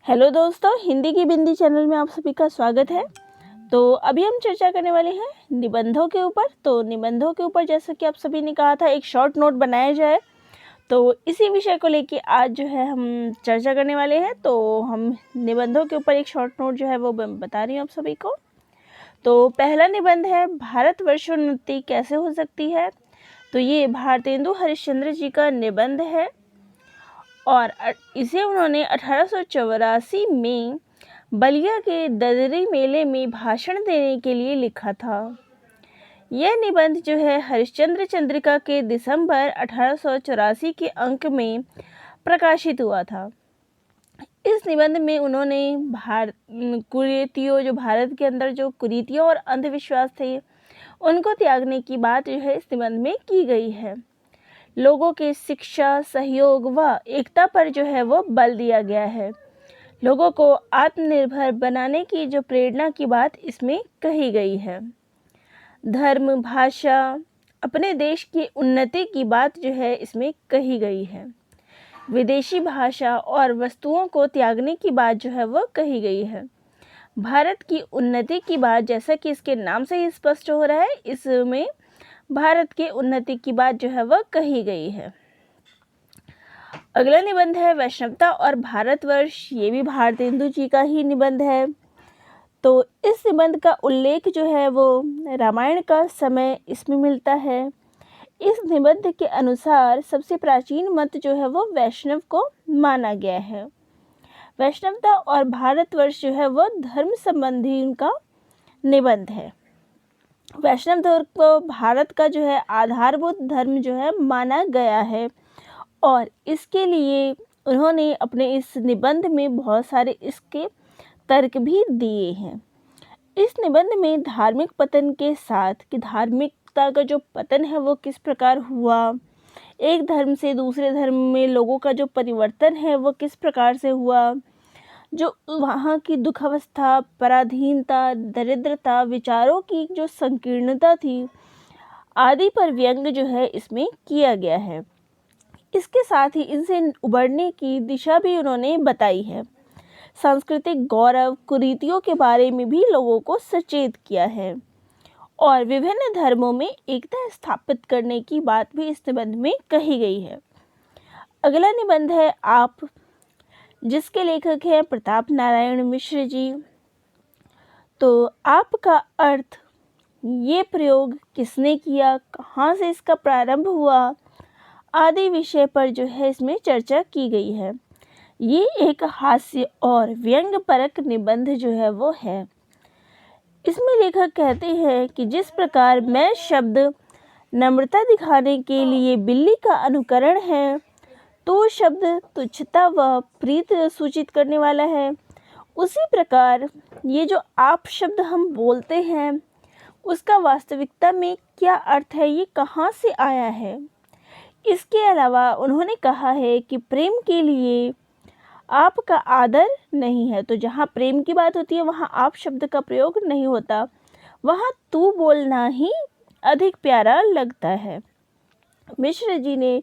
Hello दोस्तों, हिंदी की बिंदी channel में आप सभी का स्वागत है। तो अभी हम चर्चा करने वाले हैं निबंधों के ऊपर। तो निबंधों के ऊपर जैसा कि आप सभी ने कहा था एक शॉर्ट नोट बनाया जाए, तो इसी विषय को लेके आज जो है हम चर्चा करने वाले हैं। तो हम निबंधों के ऊपर एक शॉर्ट नोट जो है वो बता रही हूँ आप सभी को। तो पहला निबंध है भारतवर्षोन्नति कैसे हो सकती है। तो ये भारतेंदु हरिश्चंद्र जी का निबंध है और इसे उन्होंने 1884 में बलिया के ददरी मेले में भाषण देने के लिए लिखा था। यह निबंध जो है हरिश्चंद्र चंद्रिका के दिसंबर 1884 के अंक में प्रकाशित हुआ था। इस निबंध में उन्होंने कुरीतियों, जो भारत के अंदर जो कुरीतियों और अंधविश्वास थे उनको त्यागने की बात जो है इस निबंध में की गई है। लोगों के शिक्षा, सहयोग व एकता पर जो है वो बल दिया गया है। लोगों को आत्मनिर्भर बनाने की जो प्रेरणा की बात इसमें कही गई है। धर्म, भाषा, अपने देश की उन्नति की बात जो है इसमें कही गई है। विदेशी भाषा और वस्तुओं को त्यागने की बात जो है वो कही गई है। भारत की उन्नति की बात, जैसा कि इसके नाम से ही स्पष्ट हो रहा है, इसमें भारत के उन्नति की बात जो है वह कही गई है। अगला निबंध है वैष्णवता और भारतवर्ष। ये भी भारतेंदु जी का ही निबंध है। तो इस निबंध का उल्लेख जो है वो रामायण का समय इसमें मिलता है। इस निबंध के अनुसार सबसे प्राचीन मत जो है वो वैष्णव को माना गया है। वैष्णवता और भारतवर्ष जो है वो धर्म संबंधी उनका निबंध है। वैष्णव धर्म को भारत का जो है आधारभूत धर्म जो है माना गया है और इसके लिए उन्होंने अपने इस निबंध में बहुत सारे इसके तर्क भी दिए हैं। इस निबंध में धार्मिक पतन के साथ कि धार्मिकता का जो पतन है वो किस प्रकार हुआ, एक धर्म से दूसरे धर्म में लोगों का जो परिवर्तन है वो किस प्रकार से हुआ, जो वहाँ की दुखावस्था, पराधीनता, दरिद्रता, विचारों की जो संकीर्णता थी आदि पर व्यंग जो है इसमें किया गया है। इसके साथ ही इनसे उबरने की दिशा भी उन्होंने बताई है। सांस्कृतिक गौरव, कुरीतियों के बारे में भी लोगों को सचेत किया है और विभिन्न धर्मों में एकता स्थापित करने की बात भी इस निबंध में कही गई है। अगला निबंध है आप, जिसके लेखक हैं प्रताप नारायण मिश्र जी। तो आपका अर्थ, ये प्रयोग किसने किया, कहाँ से इसका प्रारंभ हुआ आदि विषय पर जो है इसमें चर्चा की गई है। ये एक हास्य और व्यंग परक निबंध जो है वो है। इसमें लेखक कहते हैं कि जिस प्रकार मैं शब्द नम्रता दिखाने के लिए बिल्ली का अनुकरण है, तो शब्द तुच्छता व प्रीत सूचित करने वाला है, उसी प्रकार ये जो आप शब्द हम बोलते हैं उसका वास्तविकता में क्या अर्थ है, ये कहाँ से आया है। इसके अलावा उन्होंने कहा है कि प्रेम के लिए आपका आदर नहीं है। तो जहाँ प्रेम की बात होती है वहाँ आप शब्द का प्रयोग नहीं होता, वहाँ तू बोलना ही अधिक प्यारा लगता है। मिश्र जी ने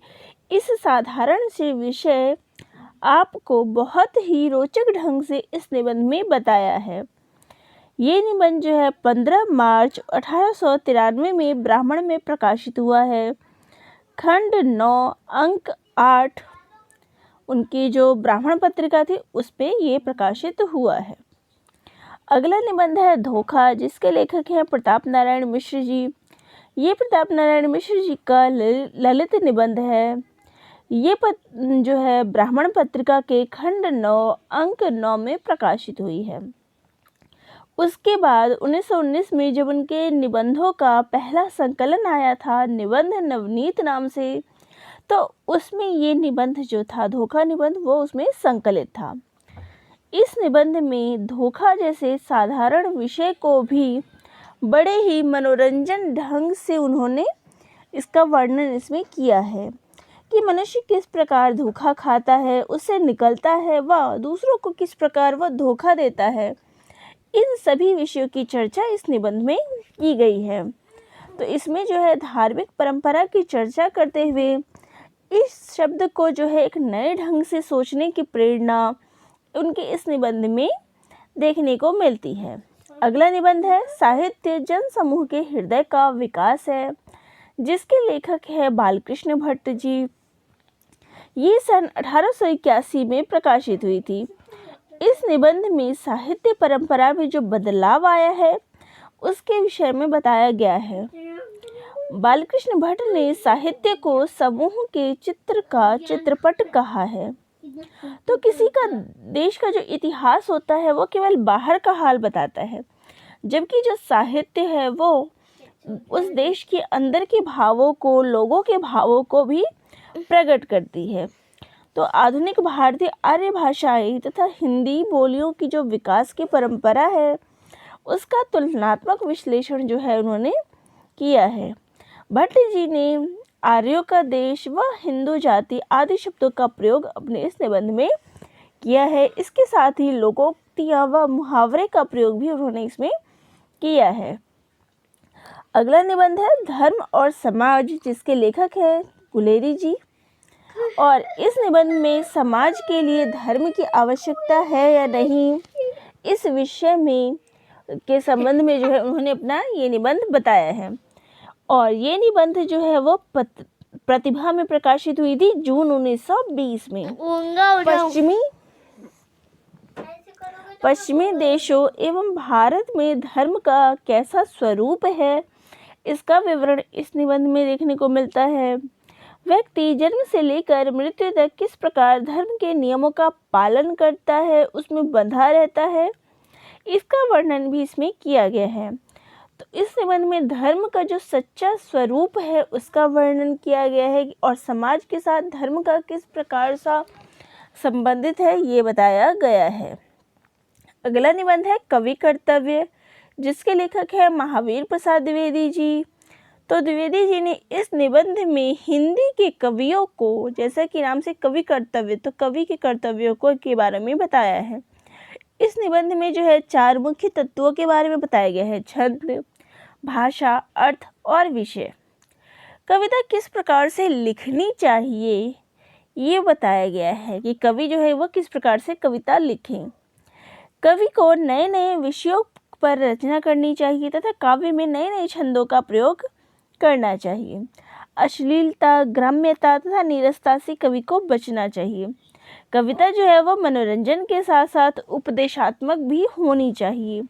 इस साधारण से विषय आपको बहुत ही रोचक ढंग से इस निबंध में बताया है। ये निबंध जो है 15 मार्च 1893 में ब्राह्मण में प्रकाशित हुआ है। खंड 9 अंक 8 उनकी जो ब्राह्मण पत्रिका थी उस पे ये प्रकाशित हुआ है। अगला निबंध है धोखा, जिसके लेखक हैं प्रताप नारायण मिश्र जी। ये प्रताप नारायण मिश्र जी का ललित निबंध है। ये जो है ब्राह्मण पत्रिका के खंड 9 अंक 9 में प्रकाशित हुई है। उसके बाद 1919 में जब उनके निबंधों का पहला संकलन आया था निबंध नवनीत नाम से, तो उसमें ये निबंध जो था धोखा निबंध वो उसमें संकलित था। इस निबंध में धोखा जैसे साधारण विषय को भी बड़े ही मनोरंजन ढंग से उन्होंने इसका वर्णन इसमें किया है कि मनुष्य किस प्रकार धोखा खाता है, उससे निकलता है व दूसरों को किस प्रकार वह धोखा देता है। इन सभी विषयों की चर्चा इस निबंध में की गई है। तो इसमें जो है धार्मिक परंपरा की चर्चा करते हुए इस शब्द को जो है एक नए ढंग से सोचने की प्रेरणा, उनके इस निबंध में देखने को मिलती है। अगला निबंध है साहित्य जन समूह के हृदय का विकास है, जिसके लेखक है बालकृष्ण भट्ट जी। ये सन 1881 में प्रकाशित हुई थी। इस निबंध में साहित्य परंपरा में जो बदलाव आया है उसके विषय में बताया गया है। बालकृष्ण भट्ट ने साहित्य को समूह के चित्र का चित्रपट कहा है। तो किसी का देश का जो इतिहास होता है वो केवल बाहर का हाल बताता है, जबकि जो साहित्य है वो उस देश के अंदर के भावों को, लोगों के भावों को भी प्रकट करती है। तो आधुनिक भारतीय आर्य भाषाएं तथा हिंदी बोलियों की जो विकास की परंपरा है उसका तुलनात्मक विश्लेषण जो है उन्होंने किया है। भट्ट जी ने आर्यों का देश व हिंदू जाति आदि शब्दों का प्रयोग अपने इस निबंध में किया है। इसके साथ ही लोकोक्तियाँ व मुहावरे का प्रयोग भी उन्होंने इसमें किया है। अगला निबंध है धर्म और समाज, जिसके लेखक है गुलेरी जी। और इस निबंध में समाज के लिए धर्म की आवश्यकता है या नहीं, इस विषय में के संबंध में जो है उन्होंने अपना ये निबंध बताया है। और ये निबंध जो है वो प्रतिभा में प्रकाशित हुई थी जून 1920 में। पश्चिमी देशों एवं भारत में धर्म का कैसा स्वरूप है, इसका विवरण इस निबंध में देखने को मिलता है। व्यक्ति जन्म से लेकर मृत्यु तक किस प्रकार धर्म के नियमों का पालन करता है, उसमें बंधा रहता है, इसका वर्णन भी इसमें किया गया है। तो इस निबंध में धर्म का जो सच्चा स्वरूप है उसका वर्णन किया गया है और समाज के साथ धर्म का किस प्रकार सा संबंधित है ये बताया गया है। अगला निबंध है कवि कर्तव्य, जिसके लेखक है महावीर प्रसाद द्विवेदी जी। तो द्विवेदी जी ने इस निबंध में हिंदी के कवियों को, जैसा कि नाम से कवि कर्तव्य, तो कवि के कर्तव्यों को के बारे में बताया है। इस निबंध में जो है 4 मुख्य तत्वों के बारे में बताया गया है: छंद, भाषा, अर्थ और विषय। कविता किस प्रकार से लिखनी चाहिए ये बताया गया है कि कवि जो है वो किस प्रकार से कविता लिखें। कवि को नए नए विषयों पर रचना करनी चाहिए तथा काव्य में नए नए छंदों का प्रयोग करना चाहिए। अश्लीलता, ग्राम्यता तथा नीरसता से कवि को बचना चाहिए। कविता जो है वो मनोरंजन के साथ साथ उपदेशात्मक भी होनी चाहिए।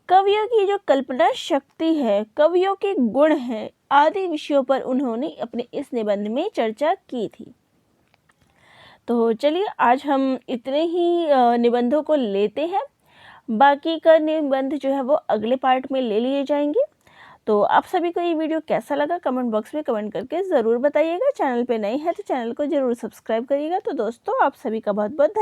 कवियों की जो कल्पना शक्ति है, कवियों के गुण हैं आदि विषयों पर उन्होंने अपने इस निबंध में चर्चा की थी। तो चलिए आज हम इतने ही निबंधों को लेते हैं, बाकी का निबंध जो है वो अगले पार्ट में ले लिए जाएंगे। तो आप सभी को ये वीडियो कैसा लगा कमेंट बॉक्स में कमेंट करके ज़रूर बताइएगा। चैनल पे नए हैं तो चैनल को ज़रूर सब्सक्राइब करिएगा। तो दोस्तों आप सभी का बहुत बहुत धन्यवाद।